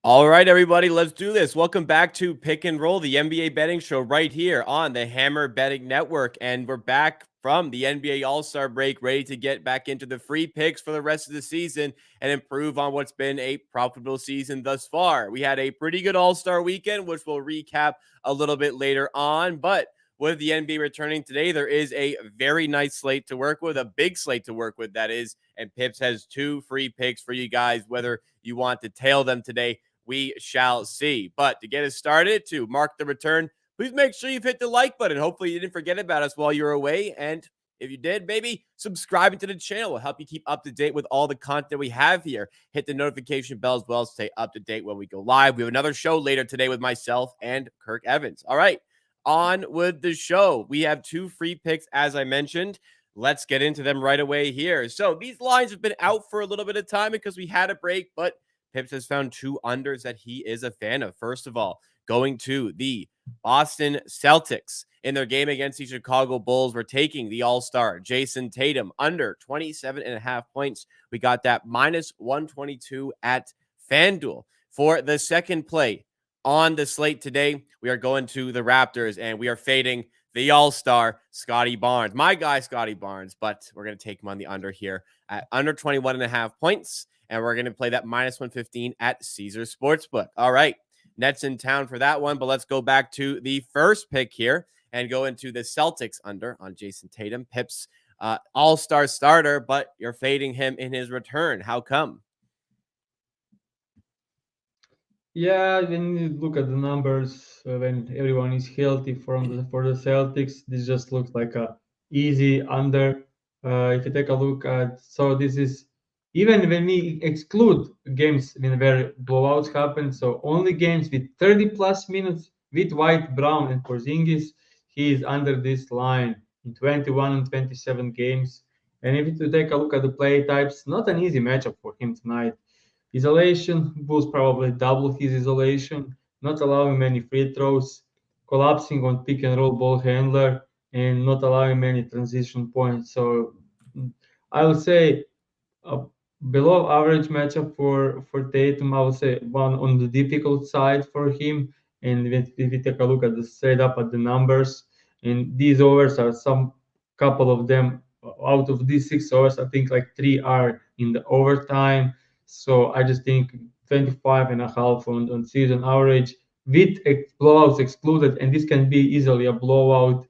All right, everybody, let's do this. Welcome back to Pick and Roll, the NBA betting show right here on the Hammer Betting Network. And we're back from the NBA All-Star break, ready to get back into the free picks for the rest of the season and improve on what's been a profitable season thus far. We had a pretty good All-Star weekend, which we'll recap a little bit later on. But with the NBA returning today, there is a very nice slate to work with, a big slate to work with, that is. And Pips has two free picks for you guys, whether you want to tail them today. We shall see. But to get us started, to mark the return, please make sure you've hit the like button. Hopefully, you didn't forget about us while you're away. And if you did, maybe subscribing to the channel will help you keep up to date with all the content we have here. Hit the notification bell as well to stay up to date when we go live. We have another show later today with myself and Kirk Evans. All right, on with the show. We have two free picks, as I mentioned. Let's get into them right away here. So these lines have been out for a little bit of time because we had a break, but Pips has found two unders that he is a fan of. First of all, going to the Boston Celtics in their game against the Chicago Bulls. We're taking the All-Star Jason Tatum under 27.5 points. We got that minus 122 at FanDuel. For the second play on the slate today, we are going to the Raptors, and we are fading the All-Star Scotty Barnes. My guy, Scotty Barnes, but we're going to take him on the under here at under 21.5 points. And we're going to play that minus 115 at Caesars Sportsbook. All right, Nets in town for that one. But let's go back to the first pick here and go into the Celtics under on Jason Tatum. Pips, all-star starter, but you're fading him in his return. How come? Yeah, when you look at the numbers, when everyone is healthy for the Celtics, this just looks like a easy under. If you take a look at, so this is even when we exclude games where blowouts happen, so only games with 30 plus minutes with White, Brown, and Porzingis, he is under this line in 21 and 27 games. And if you take a look at the play types, not an easy matchup for him tonight. Isolation, Bulls probably double his isolation, not allowing many free throws, collapsing on pick and roll ball handler, and not allowing many transition points. So I would say a below average matchup for Tatum. I would say one on the difficult side for him. And if we take a look at the straight up at the numbers, and these overs are some couple of them out of these 6 overs, I think like three are in the overtime. So I just think 25 and a half on season average with blowouts excluded, and this can be easily a blowout.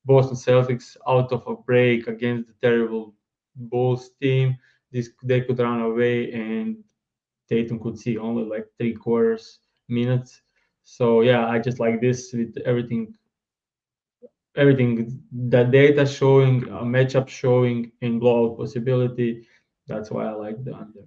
Boston Celtics out of a break against the terrible Bulls team. This they could run away, and Tatum could see only like 3/4 minutes. So yeah, I just like this with everything that data showing, a matchup showing, and blowout possibility. That's why I like the under.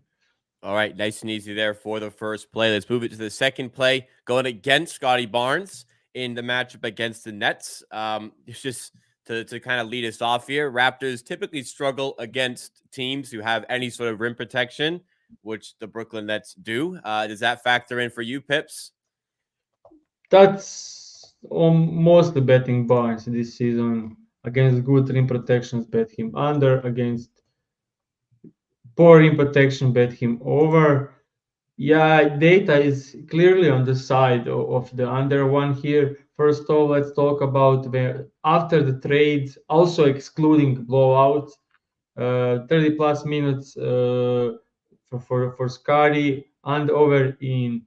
All right, nice and easy there for the first play. Let's move it to the second play, going against Scotty Barnes in the matchup against the Nets. It's just to kind of lead us off here. Raptors typically struggle against teams who have any sort of rim protection, which the Brooklyn Nets do. Does that factor in for you, Pips? That's almost the betting Barnes this season against good rim protections. Bet him under against poor rim protection. Bet him over. Yeah, data is clearly on the side of the under one here. First of all, let's talk about where after the trades, also excluding blowouts, 30 plus minutes for Scotty and over in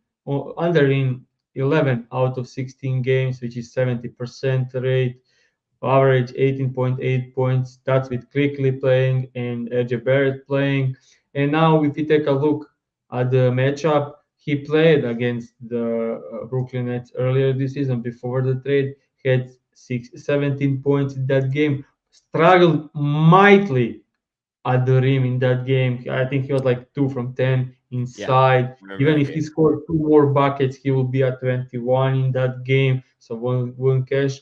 under in 11 out of 16 games, which is 70% rate. Average 18.8 points. That's with Quickly playing and AJ Barrett playing. And now, if you take a look at the matchup, he played against the Brooklyn Nets earlier this season before the trade. He had 17 points in that game. Struggled mightily at the rim in that game. I think he was like 2 from 10 Yeah, inside. remember Even that if he game. scored two more buckets, he will be at 21 in that game. So won't cash.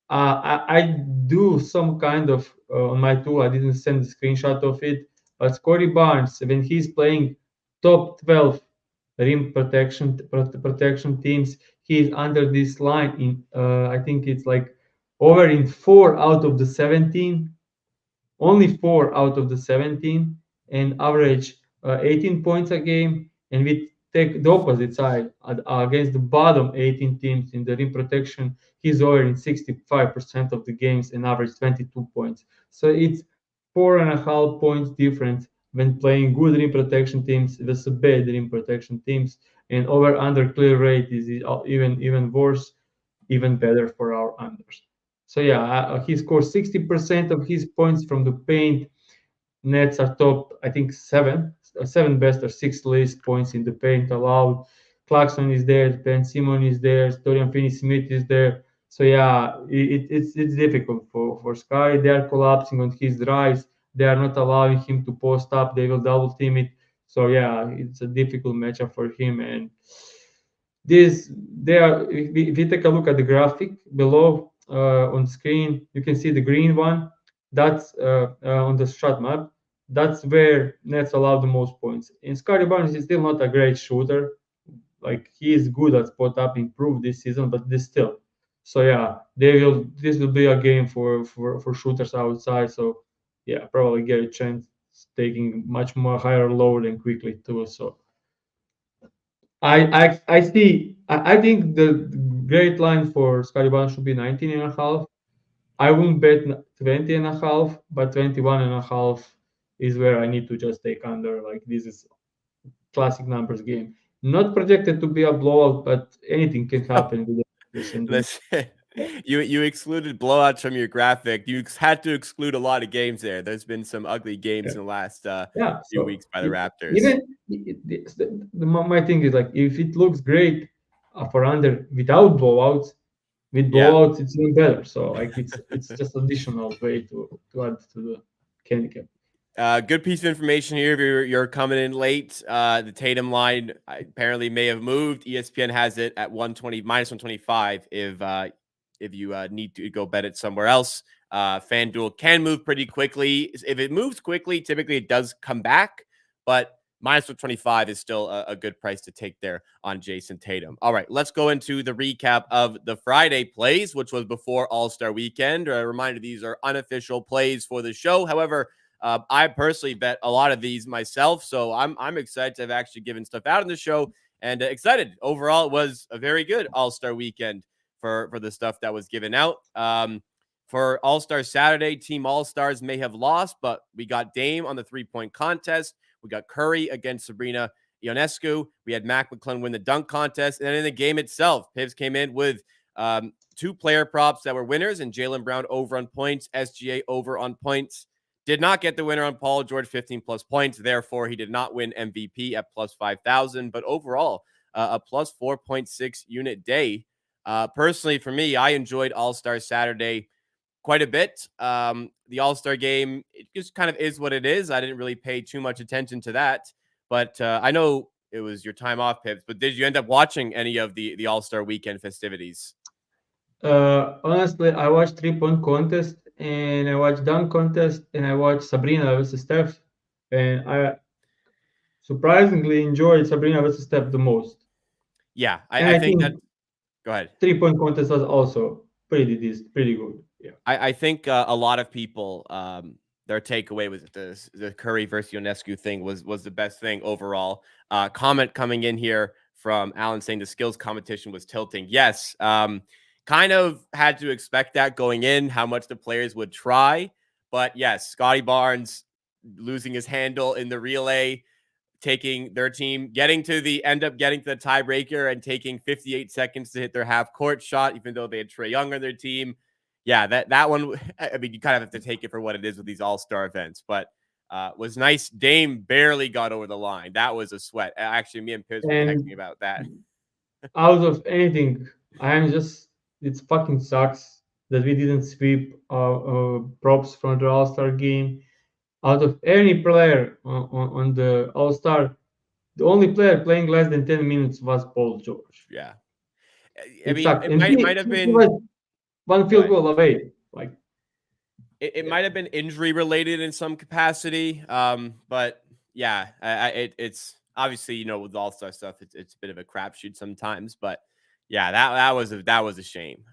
I do some kind of on my tool. I didn't send a screenshot of it, but Scotty Barnes, when he's playing top 12 rim protection teams, he's under this line in I think it's like over in 4 out of the 17, only 4 out of the 17, and average 18 points a game, and with take the opposite side against the bottom 18 teams in the rim protection, he's over in 65% of the games and average 22 points. So it's 4.5 points difference when playing good rim protection teams versus bad rim protection teams, and over under clear rate is even worse, even better for our unders. So yeah, he scores 60% of his points from the paint. Nets are top, I think seven best or six least points in the paint allowed. Clarkson is there, Ben Simon is there, Dorian Finney-Smith is there. So yeah, it's difficult for Sky. They are collapsing on his drives. They are not allowing him to post up. They will double team it. So yeah, it's a difficult matchup for him. And this there, if we take a look at the graphic below on screen, you can see the green one. That's on the shot map. That's where Nets allow the most points. And Scottie Barnes is still not a great shooter. Like he is good at spot up, improved this season, but this still. So yeah, they will. This will be a game for shooters outside. So yeah, probably Gary Trent taking much more higher load and quickly too. So I see. I think the great line for Scottie Barnes should be 19 and a half. I wouldn't bet 20 and a half, but 21 and a half is where I need to just take under. Like this is classic numbers game. Not projected to be a blowout, but anything can happen with this. And Listen, you excluded blowouts from your graphic. You had to exclude a lot of games there. There's been some ugly games yeah, in the last yeah. few So weeks by the Raptors. even my thing is like if it looks great for under without blowouts, with Yeah. blowouts it's even better. So like it's just additional way to add to the handicap. Good piece of information here. If you're coming in late, the Tatum line apparently may have moved. ESPN has it at 120 minus 125. If you need to go bet it somewhere else, FanDuel can move pretty quickly. If it moves quickly, typically it does come back, but minus 125 is still a good price to take there on Jason Tatum. All right, let's go into the recap of the Friday plays, which was before All-Star Weekend. A reminder, these are unofficial plays for the show. However, I personally bet a lot of these myself, so I'm excited to have actually given stuff out on the show and excited. Overall, it was a very good All-Star Weekend for the stuff that was given out. For All-Star Saturday, Team All-Stars may have lost, but we got Dame on the three-point contest. We got Curry against Sabrina Ionescu. We had Mac McClung win the dunk contest. And then in the game itself, Pivs came in with two player props that were winners, and Jaylen Brown over on points, SGA over on points. Did not get the winner on Paul George, 15 plus points. Therefore, he did not win MVP at plus 5,000. But overall, a plus 4.6 unit day. Personally, for me, I enjoyed All-Star Saturday quite a bit. The All-Star game, it just kind of is what it is. I didn't really pay too much attention to that. But I know it was your time off, Pips. But did you end up watching any of the All-Star weekend festivities? Honestly, I watched 3-point contest and I watched dunk contest and I watched Sabrina versus Steph, and I surprisingly enjoyed Sabrina versus Steph the most. Yeah, And I I think think that. Go ahead. 3-point contest was also pretty good. Yeah. I think a lot of people their takeaway was the Curry versus Ionescu thing was the best thing overall. Comment coming in here from Alan saying the skills competition was tilting. Yes, kind of had to expect that going in, how much the players would try. But yes, Scottie Barnes losing his handle in the relay, taking their team, end up getting to the tiebreaker and taking 58 seconds to hit their half court shot, even though they had Trae Young on their team. Yeah, that one, I mean, you kind of have to take it for what it is with these all-star events, but was nice. Dame barely got over the line. That was a sweat. Actually, me and Piers were texting And about that. out of anything, I am just it fucking sucks that we didn't sweep props from the All Star game. Out of any player on the All Star, the only player playing less than 10 minutes was Paul George. Yeah. I It mean, sucked, it and might have he been. was one Go field ahead. goal away. Like, It yeah. might have been injury related in some capacity. But yeah, it's obviously, with all star stuff, it's a bit of a crapshoot sometimes. But yeah, that was a shame.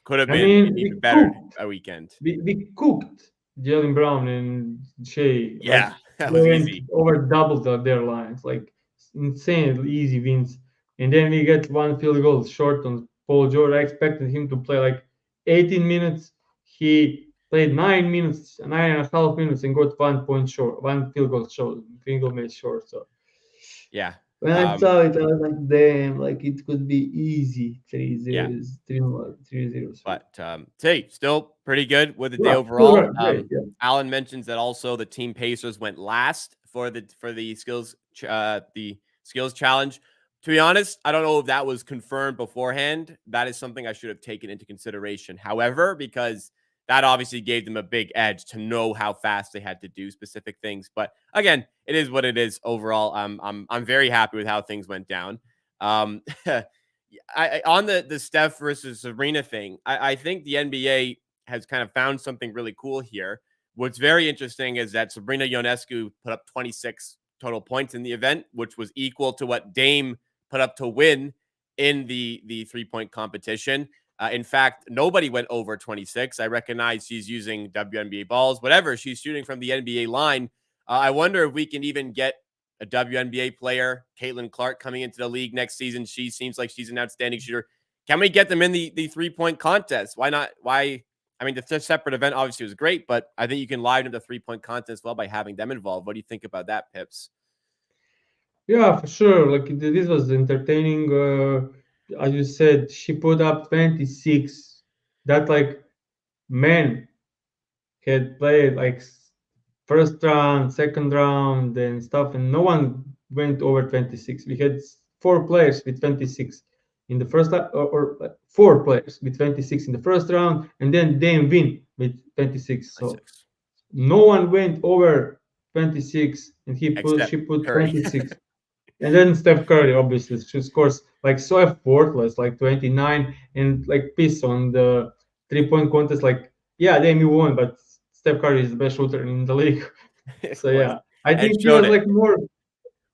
Could have I been mean, an even better a weekend. we cooked Jalen Brown and Shea. Like Yeah, that they was went easy. over double their lines. Like insane easy wins. And then we get one field goal short on Paul George. I expected him to play like 18 minutes. He played 9 minutes, 9.5 minutes, and got 1 point short, one field goal short, field goal made short. So Yeah. When I Um, saw it, I was like, damn, like it could be easy yeah. 3-0 sweep. But hey, still pretty good with the day yeah, still overall. great. Yeah. Alan mentions that also the team Pacers went last for the skills challenge. To be honest, I don't know if that was confirmed beforehand. That is something I should have taken into consideration. However, because that obviously gave them a big edge to know how fast they had to do specific things. But again, it is what it is. Overall, I'm very happy with how things went down. Um, on the Steph versus Serena thing, I think the NBA has kind of found something really cool here. What's very interesting is that Sabrina Ionescu put up 26 total points in the event, which was equal to what Dame put up to win in the 3-point competition. In fact, nobody went over 26. I recognize she's using WNBA balls, whatever. She's shooting from the NBA line. I wonder if we can even get a WNBA player, Caitlin Clark, coming into the league next season. She seems like she's an outstanding shooter. Can we get them in the 3-point contest? Why not? Why? I mean, the separate event obviously was great, but I think you can liven the 3-point contest as well by having them involved. What do you think about that, Pips? Yeah, for sure. Like this was entertaining. As you said, she put up 26. That like man had played like first round, second round, and stuff, and no one went over 26. We had four players with 26 in the first or four players with 26 in the first round, and then Dame Win with 26. So 26, no one went over 26, and except she put Curry. 26. And then Steph Curry, obviously, she scores like so effortless, like 29, and like piss on the 3-point contest. Like, yeah, they won, but Steph Curry is the best shooter in the league. It So was, yeah, I and think he showed was it. like more.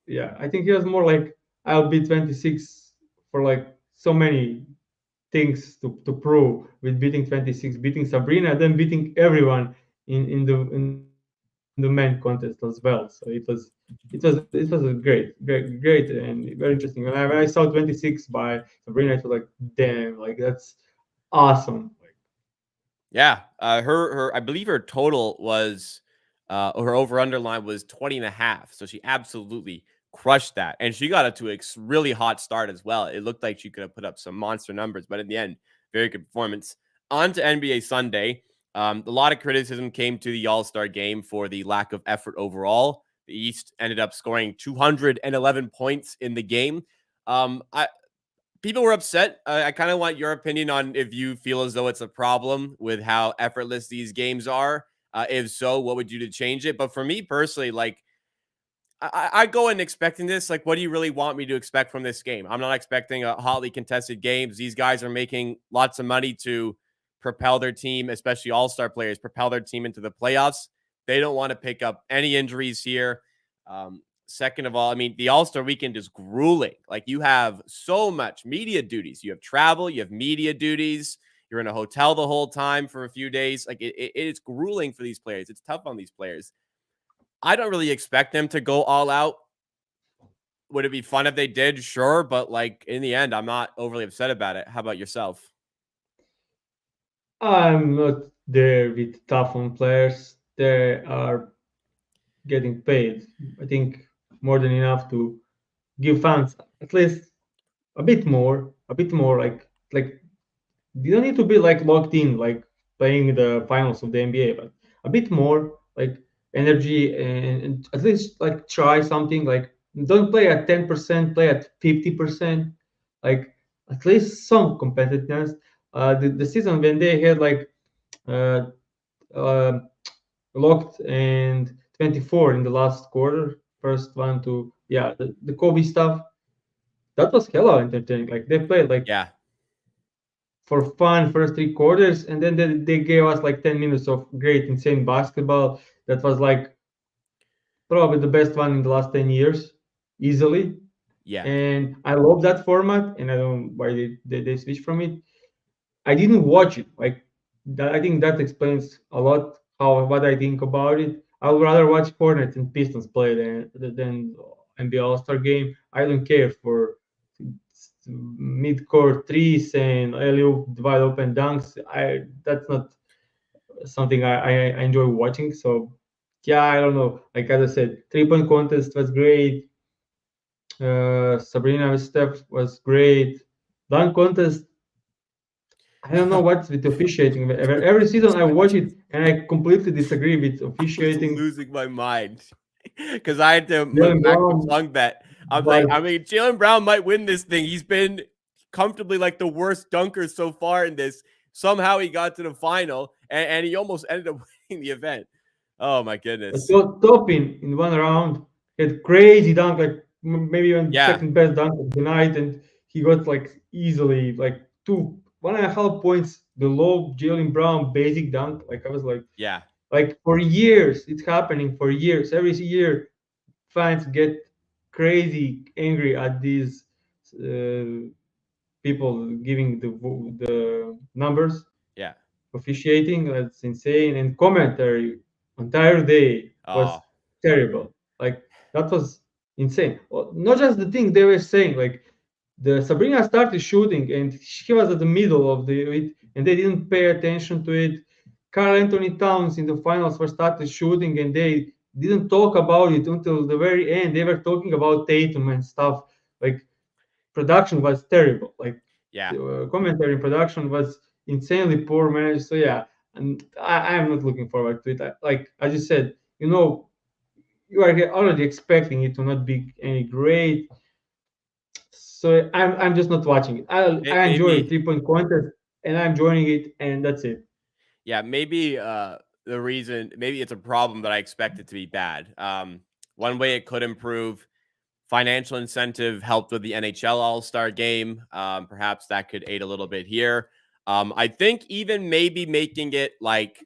Yeah, I think he was more like I'll be 26 for like so many things to prove with beating 26, beating Sabrina, then beating everyone in the men contest as well. So it was a great and very interesting. When I saw 26 by Sabrina, I was like, damn, like that's awesome. Yeah, her I believe her total was her over underline was 20 and a half. So she absolutely crushed that. And she got it to a really hot start as well. It looked like she could have put up some monster numbers, but in the end, very good performance. On to NBA Sunday. A lot of criticism came to the All-Star game for the lack of effort overall. The East ended up scoring 211 points in the game. I People were upset. I kind of want your opinion on if you feel as though it's a problem with how effortless these games are. If so, what would you do to change it? But for me personally, like I go in expecting this. Like, what do you really want me to expect from this game? I'm not expecting a hotly contested games. These guys are making lots of money to propel their team, especially all-star players, propel their team into the playoffs. They don't want to pick up any injuries here. Second of all, I mean, the All-Star weekend is grueling. Like, you have so much media duties. You have travel, you have media duties. You're in a hotel the whole time for a few days. Like, it's grueling for these players. It's tough on these players. I don't really expect them to go all out. Would it be fun if they did? Sure, but like in the end, I'm not overly upset about it. How about yourself? I'm not there with tough on players. They are getting paid. I think more than enough to give fans at least a bit more like you don't need to be like locked in like playing the finals of the NBA, but a bit more like energy and at least like try something like don't play at 10%, play at 50%, like at least some competitiveness. The season when they had like uh, uh, locked and 24 in the last quarter, first one to yeah the Kobe stuff. That was hella entertaining. Like they played like Yeah, for fun first 3 quarters, and then they gave us like 10 minutes of great, insane basketball. That was like probably the best one in the last 10 years, easily. yeah, And I love that format, and I don't know why they switched from it. I didn't watch it. Like that, I think that explains a lot how what I think about it. I would rather watch Hornets and Pistons play than NBA All-Star game. I don't care for mid-court threes and alley-oop wide open dunks. That's not something I enjoy watching. So yeah, I don't know. Like as I said, 3-point contest was great. Sabrina with Steph was great. Dunk contest, I don't know what's with officiating. Every season I watch it and I completely disagree with I was officiating. losing my mind because I had to Jalen back the Brown plug bet. I'm like, was I mean, Jalen Brown might win this thing. He's been comfortably like the worst dunker so far in this. Somehow he got to the final and he almost ended up winning the event. Oh my goodness. top in 1 round. He had crazy dunk, like maybe even Yeah. second best dunk of the night, and he got like easily like 1.5 points below Jalen Brown basic dunk. Like I was Yeah. like for years, it's happening for years. Every year, fans get crazy angry at these uh, people giving the numbers Yeah. officiating. That's insane. And commentary entire day was Oh, terrible. Like that was insane. Well, not just the thing they were saying. Like the Sabrina started shooting and she was at the middle of it, and they didn't pay attention to it. Carl Anthony Towns in the finals were started shooting and they didn't talk about it until the very end. They were talking about Tatum and stuff. Like production was terrible. Like yeah. the commentary production was insanely poor managed. So yeah, and I am not looking forward to it. Like as you said, you are already expecting it to not be any great. So I'm just not watching it. I enjoy Maybe 3-point contest and I'm joining it, and that's it. Yeah, maybe the reason, maybe it's a problem that I expect it to be bad. One way it could improve, financial incentive helped with the NHL All-Star game. Perhaps that could aid a little bit here. I think even maybe making it like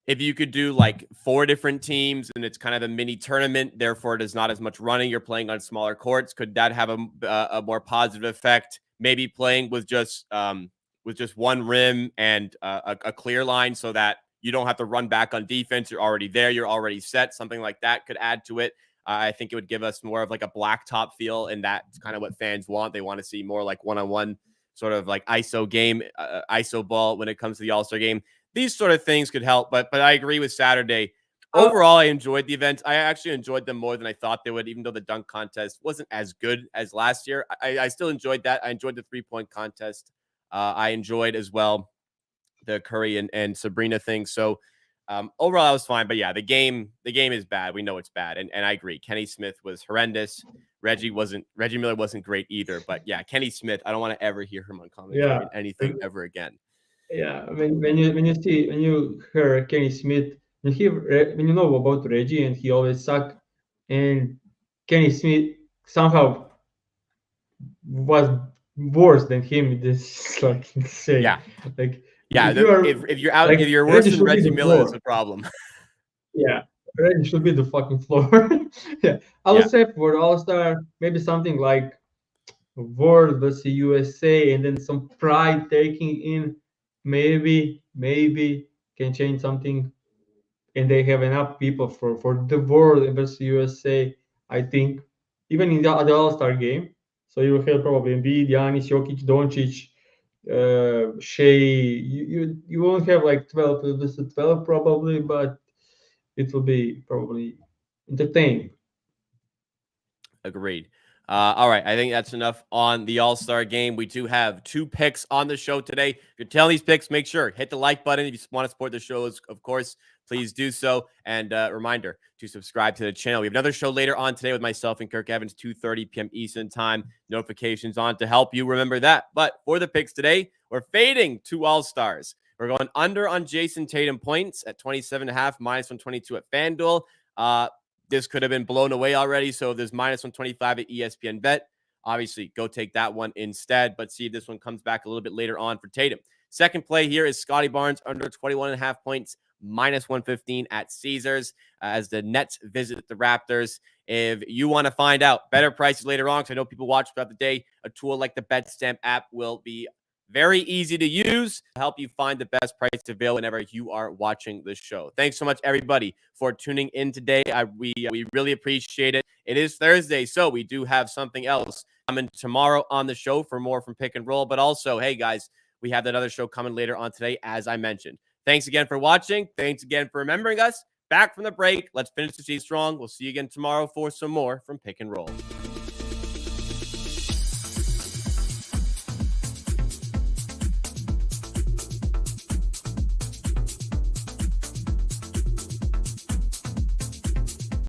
if you could do like 4 different teams and it's kind of a mini tournament, therefore there's not as much running. You're playing on smaller courts. Could that have a more positive effect? Maybe playing with just one rim and a clear line so that you don't have to run back on defense. You're already there. You're already set. Something like that could add to it. I think it would give us more of like a blacktop feel, and that's kind of what fans want. They want to see more like one-on-one sort of like ISO game, ISO ball when it comes to the All-Star game. These sort of things could help, but I agree with Saturday. Uh, Overall, I enjoyed the events. I actually enjoyed them more than I thought they would, even though the dunk contest wasn't as good as last year. I still enjoyed that. I enjoyed the 3-point contest. I enjoyed as well the Curry and Sabrina thing. So overall, I was fine. But yeah, the game is bad. We know it's bad, and I agree. Kenny Smith was horrendous. Reggie Miller wasn't great either. But yeah, Kenny Smith, I don't want to ever hear him on commentary yeah, in anything ever again. yeah. When you hear Kenny Smith, when you know about Reggie and he always suck, and Kenny Smith somehow was worse than him. This is like insane. Yeah. Like Yeah, if you are if you're out, if like you're worse Reggie than should be Reggie the Miller, it's floor. a problem. Yeah, Reggie should be the fucking floor. Yeah, I would Yeah, say for All Star maybe something like World versus USA, and then some pride taking in. Maybe can change something, and they have enough people for the World versus USA. I think even in the All Star game. So you will have probably Embiid, Giannis, Jokic, Doncic, Shea. You won't have like 12 versus 12 probably, but it will be probably entertaining. agreed. All right, I think that's enough on the All-Star game. We do have 2 picks on the show today. If you're telling these picks, make sure hit the like button. If you want to support the show, of course, please do so. And reminder to subscribe to the channel. We have another show later on today with myself and Kirk Evans, 2:30 p.m. Eastern time. Notifications on to help you remember that. But for the picks today, we're fading 2 All-Stars. We're going under on Jason Tatum points at 27.5, -122 at FanDuel. This could have been blown away already. So there's -125 at ESPN Bet. Obviously, go take that one instead, but see if this one comes back a little bit later on for Tatum. Second play here is Scotty Barnes under 21.5 points, -115 at Caesars as the Nets visit the Raptors. If you want to find out better prices later on, because I know people watch throughout the day, a tool like the BetStamp app will be Very easy to use to help you find the best price available whenever you are watching the show. Thanks so much, everybody, for tuning in today. We really appreciate it. It is Thursday, so we do have something else coming tomorrow on the show for more from Pick and Roll. But also, hey, guys, we have that other show coming later on today, as I mentioned. Thanks again for watching. Thanks again for remembering us. Back from the break. Let's finish the season strong. We'll see you again tomorrow for some more from Pick and Roll.